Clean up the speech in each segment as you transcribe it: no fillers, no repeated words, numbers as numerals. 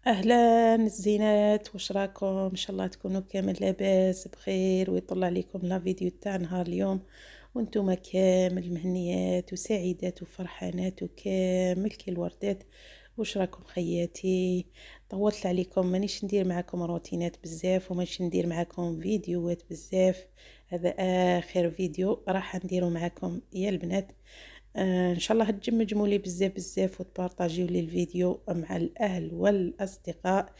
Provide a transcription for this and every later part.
اهلا الزينات، واش راكم؟ ان شاء الله تكونوا كامل لاباس بخير ويطلع عليكم لا فيديو تاع نهار اليوم وانتم كامل مهنيات وسعيدات وفرحانات وكامل كي الوردات. واش راكم خياتي؟ طولت عليكم، مانيش ندير معكم روتينات بزاف ومانيش ندير معكم فيديوهات بزاف. هذا اخر فيديو راح نديرو معكم يا البنات. ان شاء الله تجمجموا لي بزاف بزاف وتبارطاجيو لي الفيديو مع الاهل والاصدقاء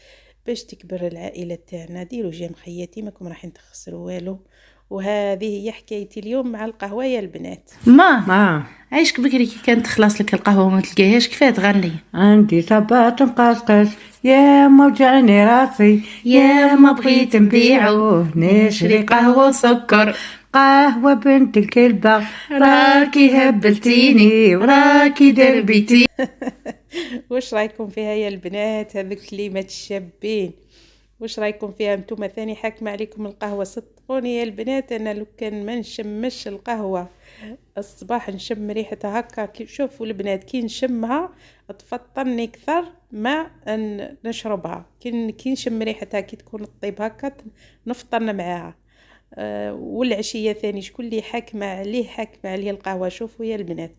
باش تكبر العائله تاعنا. ديروا جيم خياتي، ماكم راح تخسروا والو. وهذه هي حكايتي اليوم مع القهوه يا البنات. ما عايشك بكري كي كانت تخلص لك القهوه وما تلقاهاش كيفاه تغني؟ عندي صباط مقصقص يا موجعني راسي يا ما بغيت نبيعو نشري قهوه وسكر. قهوة بنت الكلبة راكي هبلتيني وراكي دربيتي. واش رايكم فيها يا البنات؟ هذو كلمات الشابين. واش رايكم فيها نتوما؟ ثاني حاكمه عليكم القهوه، صدقوني يا البنات انا لو كان ما نشمش القهوه الصباح نشم ريحتها هكا، كي شوفوا البنات كي نشمها تفطرني اكثر ما نشربها. كي نشم ريحتها كي تكون الطيب هكا نفطرنا معاها. والعشيه ثاني شكون اللي حاكمه عليه القهوه؟ شوفوا يا البنات،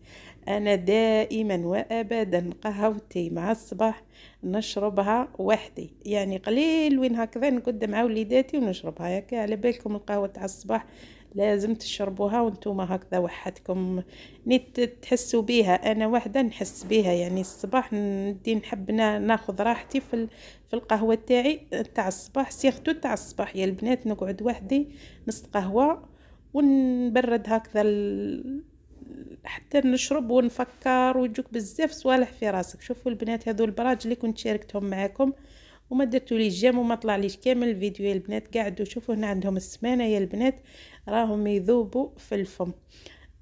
انا دائما وابدا قهوتي مع الصباح نشربها وحدي، يعني قليل وين هكذا نقعد مع وليداتي ونشربها. ياك على بالكم القهوه تاع الصباح لازم تشربوها وانتم هكذا وحدكم، نيت تحسوا بيها. انا وحده نحس بيها، يعني الصباح ندي نحب ناخذ راحتي في القهوه تاعي تاع الصباح، سيرتو تاع الصباح يا البنات نقعد وحدي نص قهوه ونبرد هكذا حتى نشرب ونفكر ويجوك بزاف صوالح في راسك. شوفوا البنات هذو البراج اللي كنت شاركتهم معاكم وما درتوا لي جيم وما طلع ليش كامل الفيديو يا البنات. قاعدوا شوفوا هنا عندهم السمانه يا البنات راهم يذوبوا في الفم.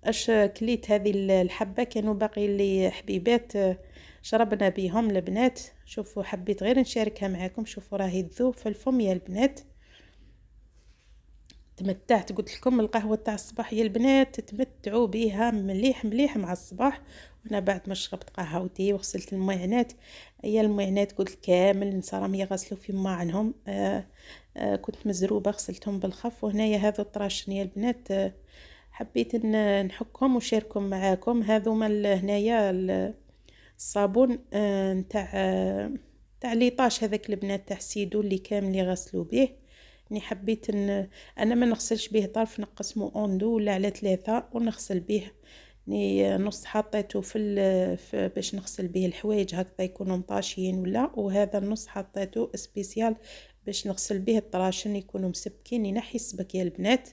اش كليت هذه الحبه كانوا باقي لي حبيبات، شربنا بيهم البنات. شوفوا حبيت غير نشاركها معاكم. شوفوا راهي تذوب في الفم يا البنات. تمتعت، قلت لكم القهوه تاع الصباح يا البنات تتمتعوا بها مليح مليح مع الصباح. وانا بعد ما شربت قهوتي وغسلت المعانات، هي المعانات قلت كامل نصارهم يغسلوا في معانهم. كنت مزروبه غسلتهم بالخف. وهنايا هذو الطراشن يا البنات، حبيت نحكهم وشاركهم معاكم. هذو من هنايا الصابون نتاع تاع ليطاش هذاك البنات تاع سيدو اللي كامل يغسلوا به. اني حبيت انا ما نغسلش به طرف، نقسمه اوندو ولا على 3 ونغسل به. اني نص حطيته باش نغسل به الحوايج هكذا يكونوا مطاشيين ولا، وهذا النص حطيته سبيسيال باش نغسل به الطراشن يكونوا مسبكين ينحي السبك يا البنات.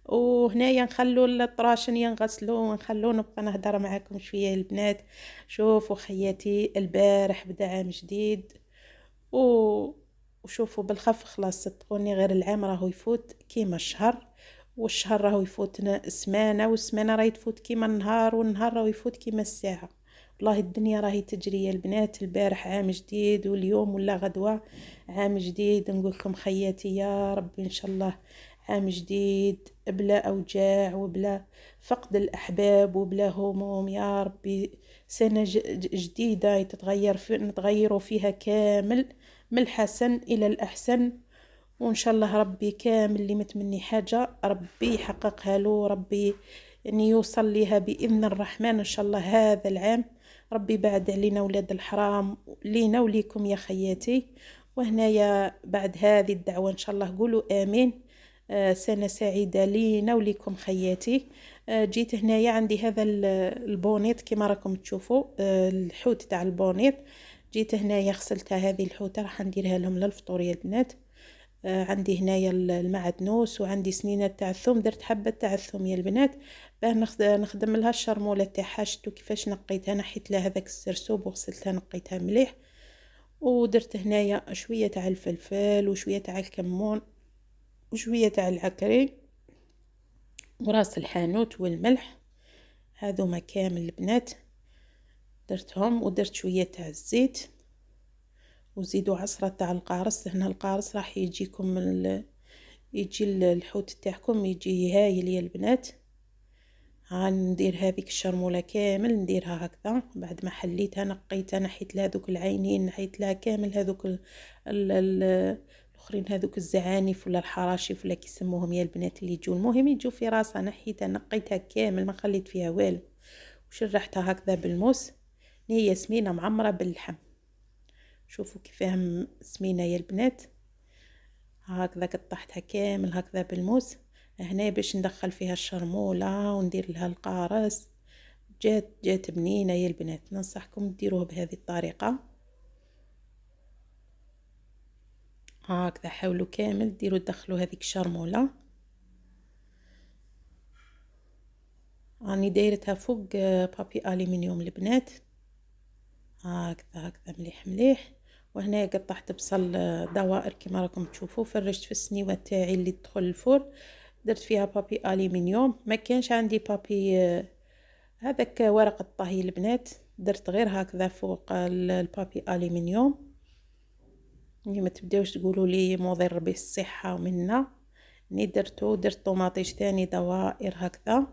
وهنايا نخلو الطراشن ينغسلوا ونخلو نبقى نهدر معاكم شويه البنات. شوفوا خياتي البارح بدا عام جديد و... وشوفوا بالخف خلاص صدقوني غير العام راهو يفوت كيما الشهر، والشهر راهو يفوتنا سمانه، والسمانه راهي تفوت كيما النهار، والنهار راهو يفوت كيما الساعه. والله الدنيا راهي تجري يا البنات. البارح عام جديد واليوم ولا غدوه عام جديد. نقول لكم خياتي يا ربي ان شاء الله عام جديد بلا أوجاع وبلا فقد الأحباب وبلا هموم يا ربي. سنة جديدة نتغيروا فيها كامل من الحسن إلى الأحسن. وإن شاء الله ربي كامل اللي متمني حاجة ربي يحققها له، ربي يعني يوصل ليها بإذن الرحمن إن شاء الله هذا العام. ربي بعد علينا ولاد الحرام لينا وليكم يا خياتي. وهنايا بعد هذه الدعوة إن شاء الله قولوا آمين. سنة سعيدة لينا وليكم خياتي. جيت هنايا عندي هذا البونيط كما راكم تشوفوا، الحوت تاع البونيط. جيت هنايا غسلتها، هذه الحوتة راح نديرها لهم للفطور يا البنات. عندي هنايا المعدنوس وعندي سنينة تاع الثوم، درت حبة تاع الثوم يا البنات باه نخدم لها الشرمولة تاعها. شتو كيفاش نقيتها، نحيت لها هذاك السرسوب وغسلتها نقيتها مليح. ودرت هنايا شوية تاع الفلفل وشوية تاع الكمون وشوية تاع العكري وراس الحانوت والملح. هذوما كامل البنات درتهم. ودرت شوية تاع الزيت وزيدوا عصرة تاع القارص. هنا القارص راح يجيكم يجي الحوت تاعكم يجي هايل يا البنات. ها ندير هذيك الشرموله كامل، نديرها هكذا بعد ما حليتها نقيتها، نحيت لها هذوك العينين، نحيت لها كامل هذوك الاخرين، هذوك الزعانف ولا الحراشف ولا كيسموهم يا البنات اللي يجوا، المهم يجوا في راسها، نحيتها نقيتها كامل ما خليت فيها والو، وشرحتها هكذا بالموس. هي سمينه معمره باللحم، شوفوا كيفاه سمينه يا البنات. هكذا قطعتها كامل هكذا بالموس. هنا باش ندخل فيها الشرموله وندير لها القارص، جات بنينه يا البنات. ننصحكم ديروه بهذه الطريقه. هكذا حاولوا كامل ديروا تدخلوا هذيك الشرموله. راني دايرتها فوق بابي الومنيوم البنات، هكذا مليح مليح. وهنا قطعت بصل دوائر كما راكم تشوفوا، فرشت في السنيوه تاعي اللي تدخل الفرن، درت فيها بابي الومنيوم. ما كانش عندي بابي هذاك ورق الطهي البنات، درت غير هكذا فوق البابي الومنيوم. ما تبداوش تقولوا لي مضر بالصحه ومنا، ني درت طوماطيش ثاني دوائر هكذا.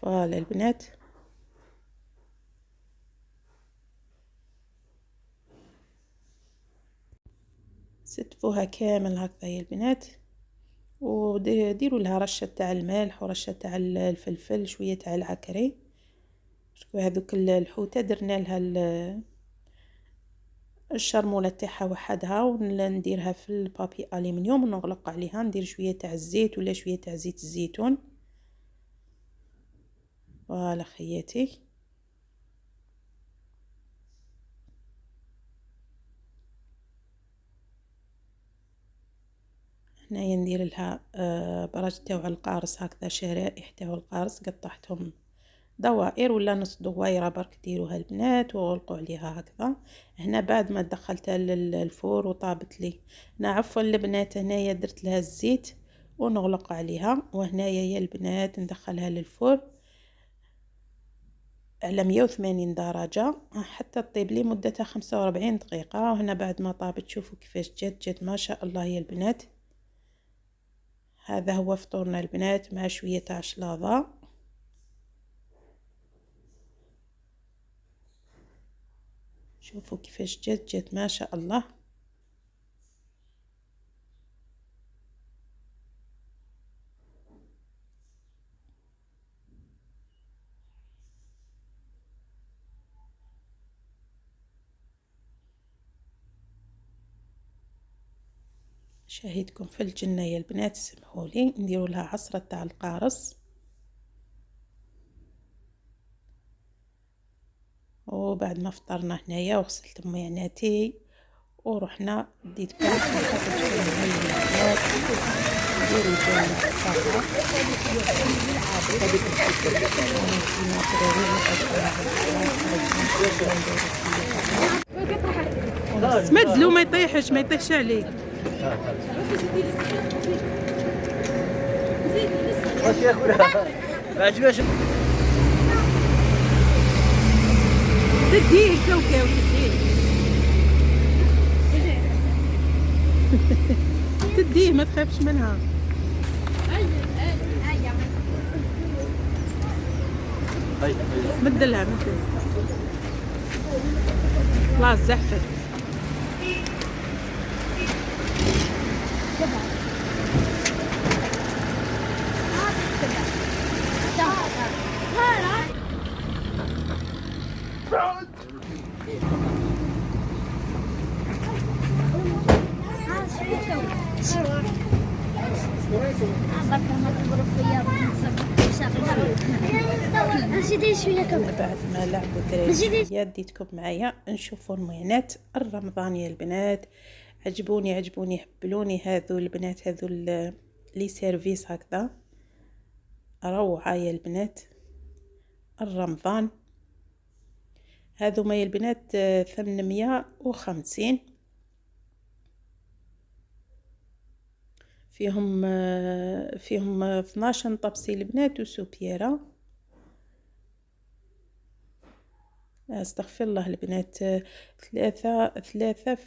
فوالا البنات، ستفوها كامل هكذا يا البنات، وديروا لها رشه تاع الملح ورشه تاع الفلفل، شويه تاع العكري. هذوك الحوته درنا لها الشرموله تاعها وحدها، ونديرها في البابي الومنيوم ونغلق عليها، ندير شويه تاع الزيت ولا شويه تاع زيت الزيتون. فوالا خياتي، هنايا ندير لها برج تاع القارص هكذا، شرائح تاع القارص قطعتهم دوائر ولا نص دوائر برك ديروها البنات وغلقوا عليها هكذا. هنا بعد ما دخلتها للفور وطابت لي، هنا عفوا البنات هنايا درت لها الزيت ونغلق عليها. وهنايا يا البنات ندخلها للفور على 180 درجة حتى تطيب لي مدتها 45 دقيقة. وهنا بعد ما طابت شوفوا كيفاش جات ما شاء الله يا البنات. هذا هو فطورنا البنات مع شوية تاع شلاضة. شوفوا كيفاش جات ما شاء الله. شاهدكم في الجنة يا البنات، سمحوا لي نديروا لها عصرة تاع القارص. وبعد ما فطرنا هنايا وغسلت ميعناتي ورحنا ديت كل تمدلو ما يطيحش عليك. تديه الكاوكاو تديه ما تخافش منها. مدلها خلاص زحفت. بعد ما لعبوا الدراري ديتكم معايا نشوفوا المعينات الرمضان يا البنات. عجبوني هبلوني هذو البنات، هذو لي سيرفيس هكذا روعة يا البنات. الرمضان هذو ما يا البنات 850، فيهم 12 طبسي البنات وسوبيرة. استغفر الله البنات، ثلاثة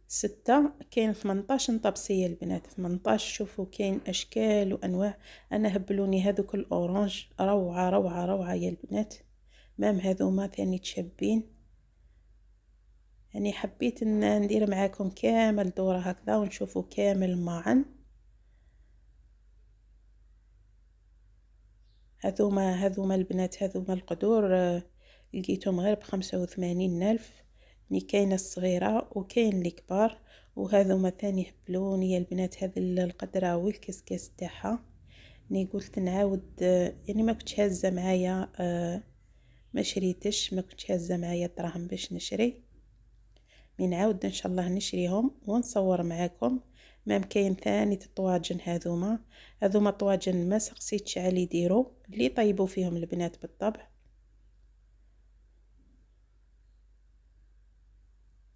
6 كاين 18 نطبسية البنات، 18. شوفوا كاين اشكال وانواع. انا هبلوني هذوك الاورانج روعة روعة روعة يا البنات، مام هذوما ثاني تشابين. يعني حبيت ان ندير معاكم كامل دورة هكذا ونشوفوا كامل معا. هذوما البنات، هذوما القدور لقيتهم غير ب85,000. يعني كاينه الصغيره وكاين الكبار. وهذوما ثاني هبلوني يا البنات، هذه القدراوي الكسكاس تاعها. يعني قلت نعاود، يعني ما كنتش هازه معايا، ما شريتش، ما كنتش هازه معايا دراهم باش نشري. من نعاود ان شاء الله نشريهم ونصور معاكم. مام كاين ثاني الطواجن، هذوما طواجن ما سقسيتش على يديروا اللي يطيبوا فيهم البنات بالطبع.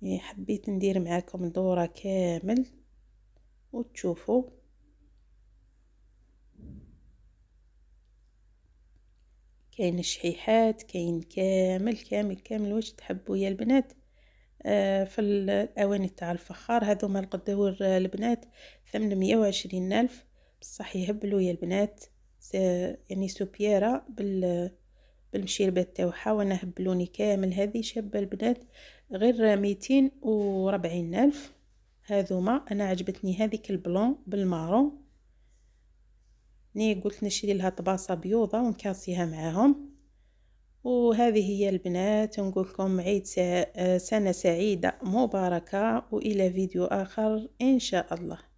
يعني حبيت ندير معاكم دورة كامل وتشوفوا. كاين الشحيحات، كاين كامل كامل كامل واش تحبوا يا البنات. في الاواني تاع الفخار هذوما القدور البنات 820,000 بصح يهبلوا يا البنات. يعني سوبيرة بالمشيربات تاوعها، وانا هبلوني كامل. هذه شابة البنات غير 240,000. هذوما انا عجبتني هذيك البلون بالمارون، ني قلت نشري لها طباصة بيوضة ونكاسيها معاهم. وهذه هي البنات، نقول لكم عيد سنة سعيدة مباركة، وإلى فيديو آخر إن شاء الله.